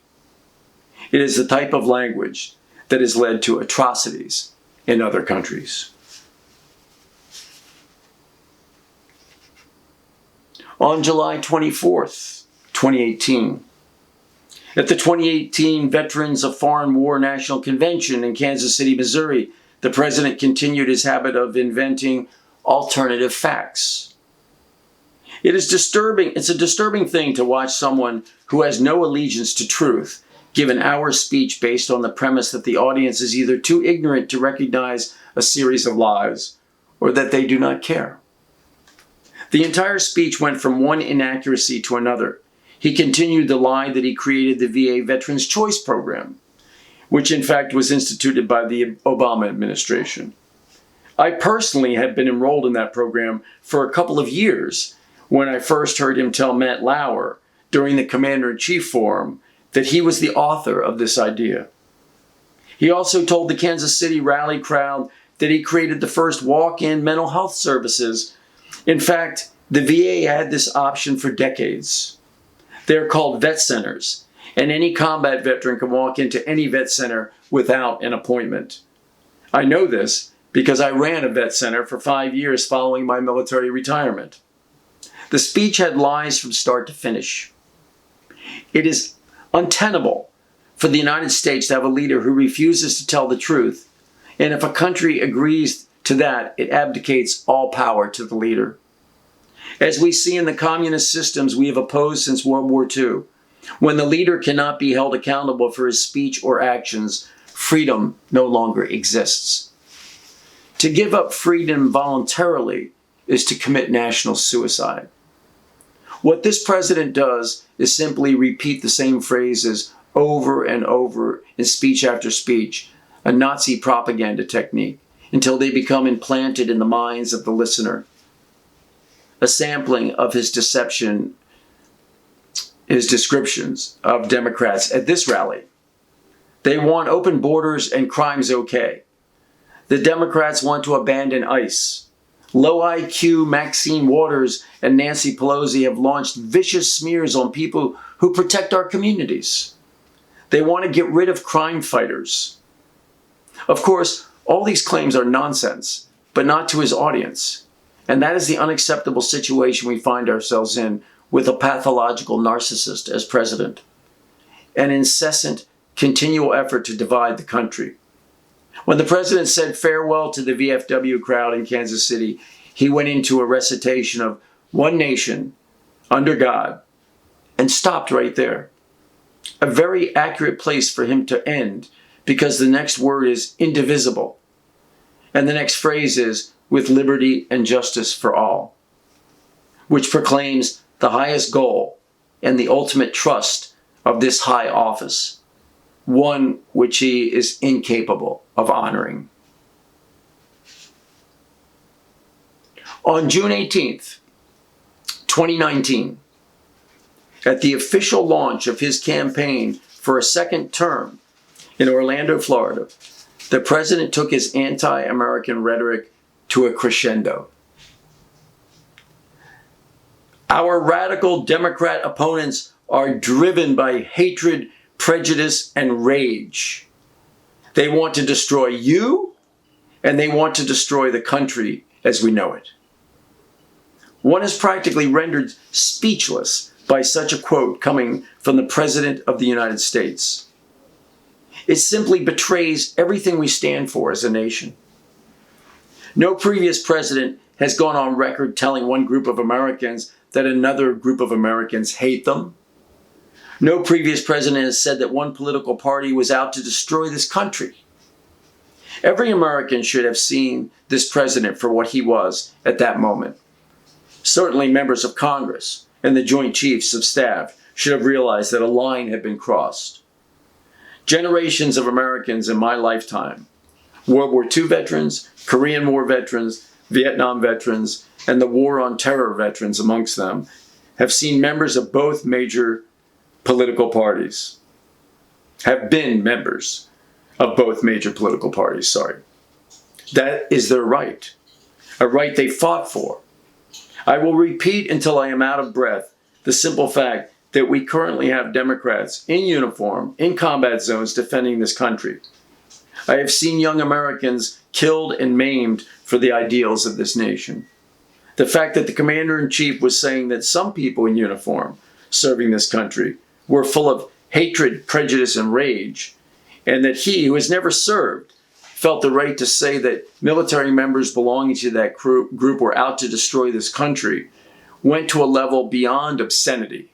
[SPEAKER 1] It is the type of language that has led to atrocities in other countries. On July 24th, 2018, at the 2018 Veterans of Foreign War National Convention in Kansas City, Missouri, the president continued his habit of inventing alternative facts. It's a disturbing thing to watch someone who has no allegiance to truth give an hour's speech based on the premise that the audience is either too ignorant to recognize a series of lies or that they do not care. The entire speech went from one inaccuracy to another. He continued the lie that he created the VA Veterans Choice Program, which in fact was instituted by the Obama administration. I personally had been enrolled in that program for a couple of years when I first heard him tell Matt Lauer during the Commander-in-Chief Forum that he was the author of this idea. He also told the Kansas City rally crowd that he created the first walk-in mental health services. In fact, the VA had this option for decades. They're called vet centers, and any combat veteran can walk into any vet center without an appointment. I know this because I ran a vet center for 5 years following my military retirement. The speech had lies from start to finish. It is untenable for the United States to have a leader who refuses to tell the truth, and if a country agrees to that, it abdicates all power to the leader. As we see in the communist systems we have opposed since World War II, when the leader cannot be held accountable for his speech or actions, freedom no longer exists. To give up freedom voluntarily is to commit national suicide. What this president does is simply repeat the same phrases over and over in speech after speech, a Nazi propaganda technique, until they become implanted in the minds of the listener. A sampling of his deception, his descriptions of Democrats at this rally. They want open borders and crime's okay. The Democrats want to abandon ICE. Low IQ Maxine Waters and Nancy Pelosi have launched vicious smears on people who protect our communities. They want to get rid of crime fighters. Of course, all these claims are nonsense, but not to his audience. And that is the unacceptable situation we find ourselves in with a pathological narcissist as president. An incessant, continual effort to divide the country. When the president said farewell to the VFW crowd in Kansas City, he went into a recitation of one nation under God and stopped right there. A very accurate place for him to end, because the next word is indivisible. And the next phrase is with liberty and justice for all, which proclaims the highest goal and the ultimate trust of this high office, one which he is incapable of honoring. On June 18th, 2019, at the official launch of his campaign for a second term in Orlando, Florida, the president took his anti-American rhetoric to a crescendo. Our radical Democrat opponents are driven by hatred, prejudice, and rage. They want to destroy you, and they want to destroy the country as we know it. One is practically rendered speechless by such a quote coming from the President of the United States. It simply betrays everything we stand for as a nation. No previous president has gone on record telling one group of Americans that another group of Americans hate them. No previous president has said that one political party was out to destroy this country. Every American should have seen this president for what he was at that moment. Certainly members of Congress and the Joint Chiefs of Staff should have realized that a line had been crossed. Generations of Americans in my lifetime, World War II veterans, Korean War veterans, Vietnam veterans, and the War on Terror veterans amongst them, have seen members of both major political parties, have been members of both major political parties, That is their right, a right they fought for. I will repeat until I am out of breath the simple fact that we currently have Democrats in uniform, in combat zones, defending this country. I have seen young Americans killed and maimed for the ideals of this nation. The fact that the Commander-in-Chief was saying that some people in uniform serving this country were full of hatred, prejudice, and rage, and that he, who has never served, felt the right to say that military members belonging to that group were out to destroy this country went to a level beyond obscenity,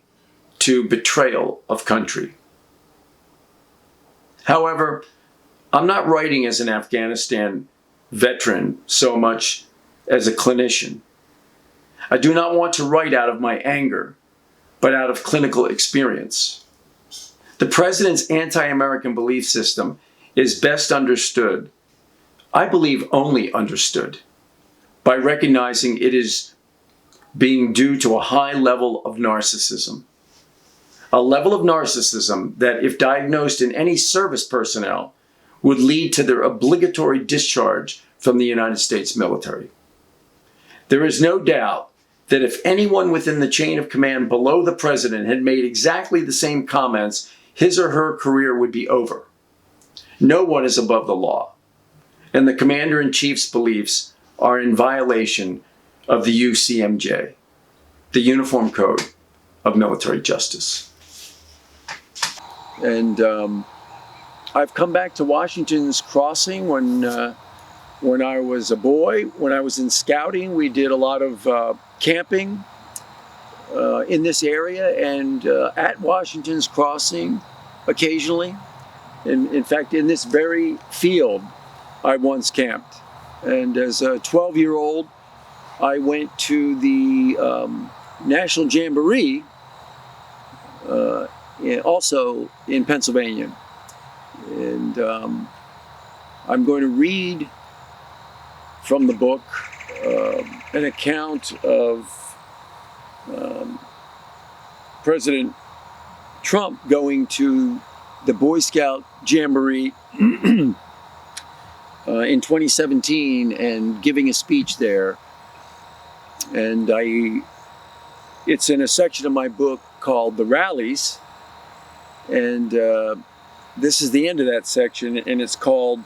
[SPEAKER 1] to betrayal of country. However, I'm not writing as an Afghanistan veteran so much as a clinician. I do not want to write out of my anger, but out of clinical experience. The president's anti-American belief system is best understood, I believe only understood, by recognizing it is being due to a high level of narcissism. A level of narcissism that, if diagnosed in any service personnel, would lead to their obligatory discharge from the United States military. There is no doubt that if anyone within the chain of command below the president had made exactly the same comments, his or her career would be over. No one is above the law, and the commander-in-chief's beliefs are in violation of the UCMJ, the Uniform Code of Military Justice. And I've come back to Washington's Crossing when I was a boy. When I was in scouting, we did a lot of camping in this area, and at Washington's Crossing occasionally. In fact, in this very field, I once camped. And as a 12-year-old, I went to the National Jamboree, also in Pennsylvania. And I'm going to read from the book an account of President Trump going to the Boy Scout Jamboree in 2017 and giving a speech there. And it's in a section of my book called The Rallies. And this is the end of that section, and it's called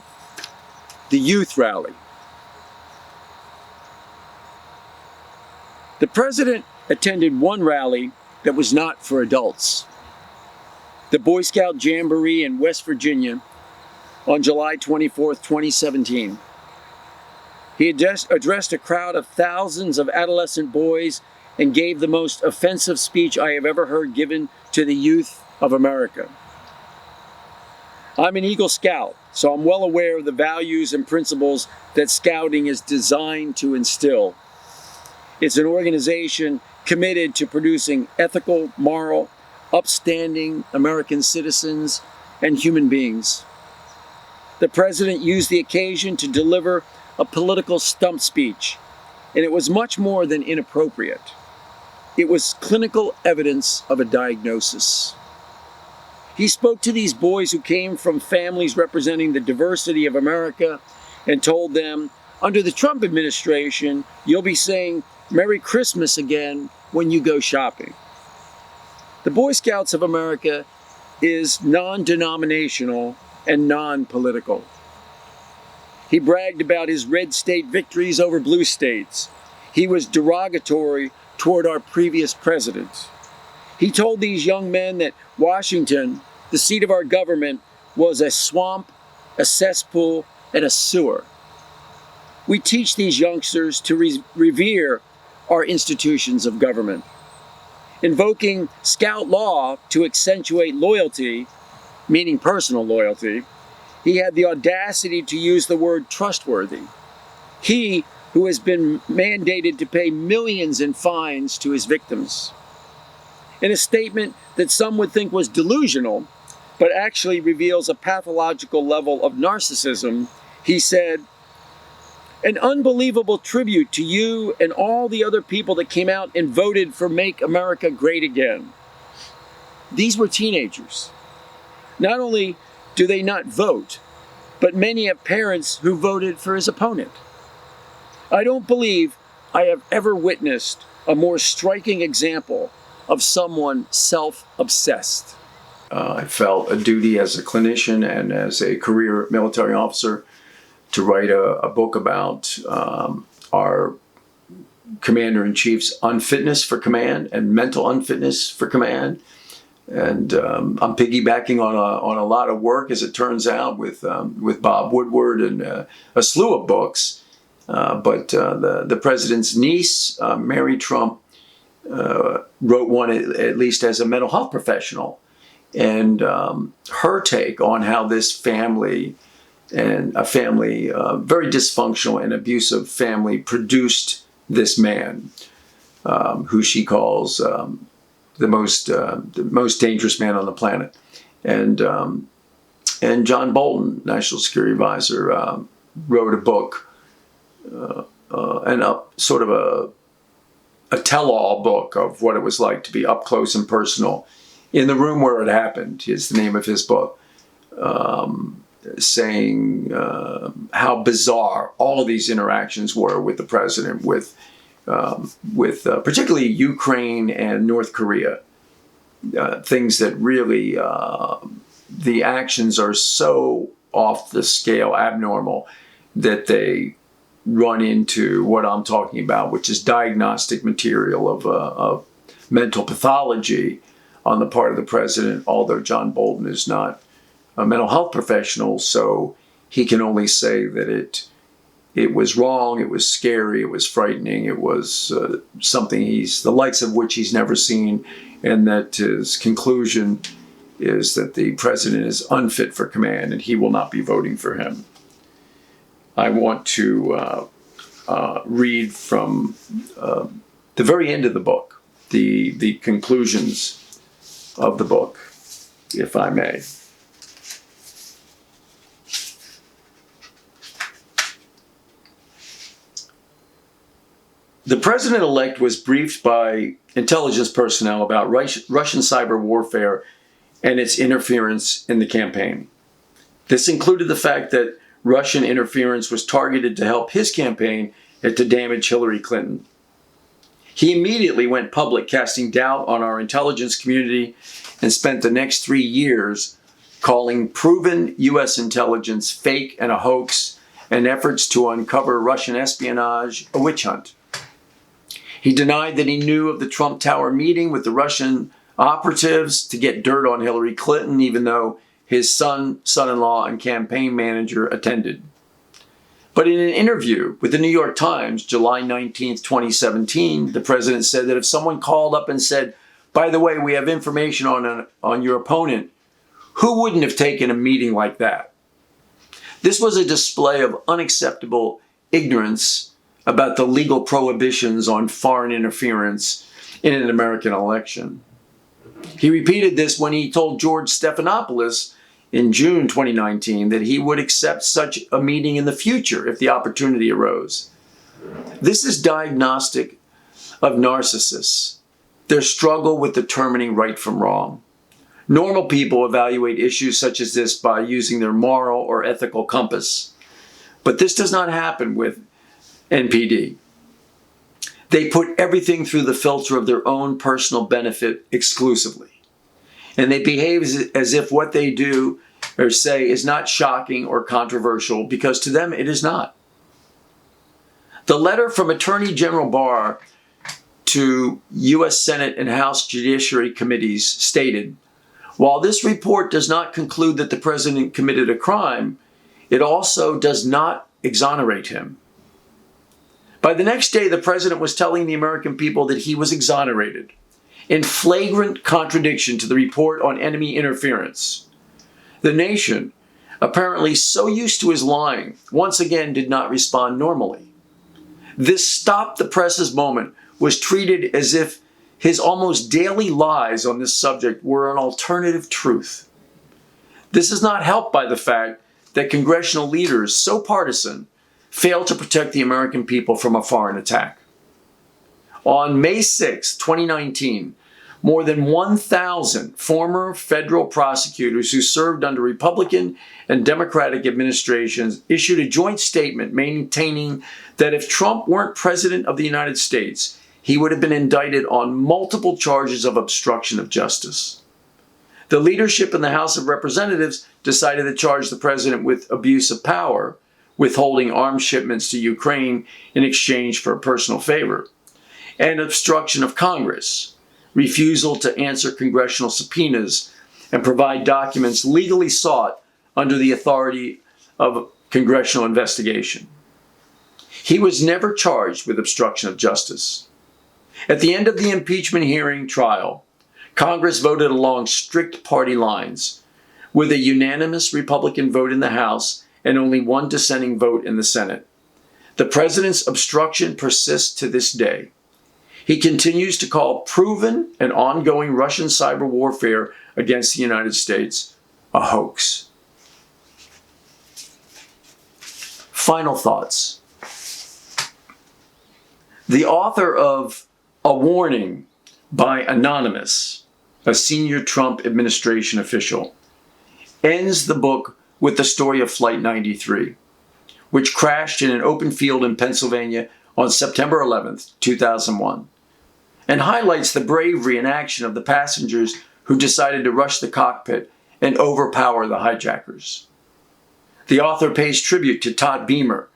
[SPEAKER 1] The Youth Rally. The president attended one rally that was not for adults. The Boy Scout Jamboree in West Virginia on July 24th, 2017. He addressed a crowd of thousands of adolescent boys and gave the most offensive speech I have ever heard given to the youth of America. I'm an Eagle Scout, so I'm well aware of the values and principles that Scouting is designed to instill. It's an organization committed to producing ethical, moral, upstanding American citizens and human beings. The president used the occasion to deliver a political stump speech, and it was much more than inappropriate. It was clinical evidence of a diagnosis. He spoke to these boys who came from families representing the diversity of America and told them, under the Trump administration, you'll be saying Merry Christmas again when you go shopping. The Boy Scouts of America is non-denominational and non-political. He bragged about his red state victories over blue states. He was derogatory toward our previous president. He told these young men that Washington, the seat of our government, was a swamp, a cesspool, and a sewer. We teach these youngsters to revere our institutions of government. Invoking Scout law to accentuate loyalty, meaning personal loyalty, he had the audacity to use the word trustworthy. He, who has been mandated to pay millions in fines to his victims. In a statement that some would think was delusional, but actually reveals a pathological level of narcissism, he said, "An unbelievable tribute to you and all the other people that came out and voted for Make America Great Again." These were teenagers. Not only do they not vote, but many have parents who voted for his opponent. I don't believe I have ever witnessed a more striking example of someone self-obsessed. I felt a duty as a clinician and as a career military officer to write a book about our Commander-in-Chief's unfitness for command and mental unfitness for command, And I'm piggybacking on a lot of work, as it turns out, with Bob Woodward and a slew of books. But the president's niece, Mary Trump, wrote one at least as a mental health professional, and her take on how this family, and a family very dysfunctional and abusive family, produced this man, who she calls the most dangerous man on the planet. And John Bolton, National Security Advisor, wrote a book, sort of a tell-all book of what it was like to be up close and personal in the room where it happened, is the name of his book, saying how bizarre all of these interactions were with the president, with particularly Ukraine and North Korea. Things that really, the actions are so off the scale, abnormal, that they run into what I'm talking about, which is diagnostic material of mental pathology on the part of the president, although John Bolton is not a mental health professional, so he can only say that it was wrong, it was scary, it was frightening, it was something the likes of which he's never seen, and that his conclusion is that the president is unfit for command and he will not be voting for him. I want to read from the very end of the book, the conclusions of the book, if I may. The president-elect was briefed by intelligence personnel about Russian cyber warfare and its interference in the campaign. This included the fact that Russian interference was targeted to help his campaign and to damage Hillary Clinton. He immediately went public, casting doubt on our intelligence community, and spent the next 3 years calling proven U.S. intelligence fake and a hoax, and efforts to uncover Russian espionage a witch hunt. He denied that he knew of the Trump Tower meeting with the Russian operatives to get dirt on Hillary Clinton, even though his son-in-law, and campaign manager attended. But in an interview with the New York Times, July 19th, 2017, the president said that if someone called up and said, "By the way, we have information on your opponent," who wouldn't have taken a meeting like that? This was a display of unacceptable ignorance about the legal prohibitions on foreign interference in an American election. He repeated this when he told George Stephanopoulos in June 2019 that he would accept such a meeting in the future if the opportunity arose. This is diagnostic of narcissists, their struggle with determining right from wrong. Normal people evaluate issues such as this by using their moral or ethical compass. But this does not happen with NPD. They put everything through the filter of their own personal benefit exclusively. And they behave as if what they do or say is not shocking or controversial, because to them it is not. The letter from Attorney General Barr to U.S. Senate and House Judiciary Committees stated, "While this report does not conclude that the president committed a crime, it also does not exonerate him." By the next day, the president was telling the American people that he was exonerated, in flagrant contradiction to the report on enemy interference. The nation, apparently so used to his lying, once again did not respond normally. This stop the presses moment was treated as if his almost daily lies on this subject were an alternative truth. This is not helped by the fact that congressional leaders, so partisan, failed to protect the American people from a foreign attack. On May 6, 2019, more than 1,000 former federal prosecutors who served under Republican and Democratic administrations issued a joint statement maintaining that if Trump weren't president of the United States, he would have been indicted on multiple charges of obstruction of justice. The leadership in the House of Representatives decided to charge the president with abuse of power, withholding arms shipments to Ukraine in exchange for a personal favor, and obstruction of Congress, refusal to answer congressional subpoenas and provide documents legally sought under the authority of congressional investigation. He was never charged with obstruction of justice. At the end of the impeachment hearing trial, Congress voted along strict party lines, with a unanimous Republican vote in the House and only one dissenting vote in the Senate. The president's obstruction persists to this day. He continues to call proven and ongoing Russian cyber warfare against the United States a hoax. Final thoughts. The author of A Warning by Anonymous, a senior Trump administration official, ends the book with the story of Flight 93, which crashed in an open field in Pennsylvania on September 11th, 2001, and highlights the bravery and action of the passengers who decided to rush the cockpit and overpower the hijackers. The author pays tribute to Todd Beamer,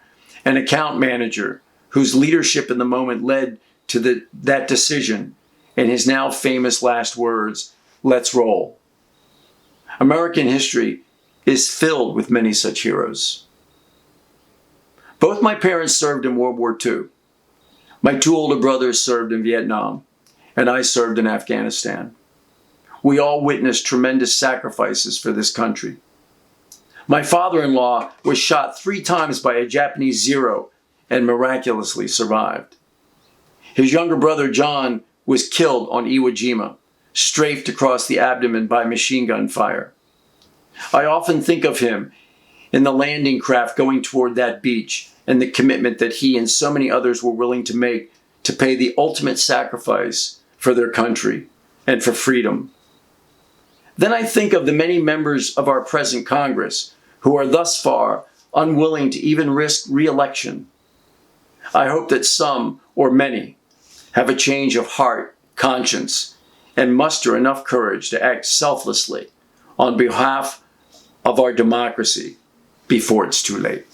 [SPEAKER 1] an account manager whose leadership in the moment led to that decision, and his now famous last words, "Let's roll." American history is filled with many such heroes. Both my parents served in World War II. My two older brothers served in Vietnam, and I served in Afghanistan. We all witnessed tremendous sacrifices for this country. My father-in-law was shot 3 times by a Japanese Zero and miraculously survived. His younger brother John was killed on Iwo Jima, strafed across the abdomen by machine gun fire. I often think of him in the landing craft going toward that beach and the commitment that he and so many others were willing to make to pay the ultimate sacrifice for their country and for freedom. Then I think of the many members of our present Congress who are thus far unwilling to even risk re-election. I hope that some, or many, have a change of heart, conscience, and muster enough courage to act selflessly on behalf of our democracy before it's too late.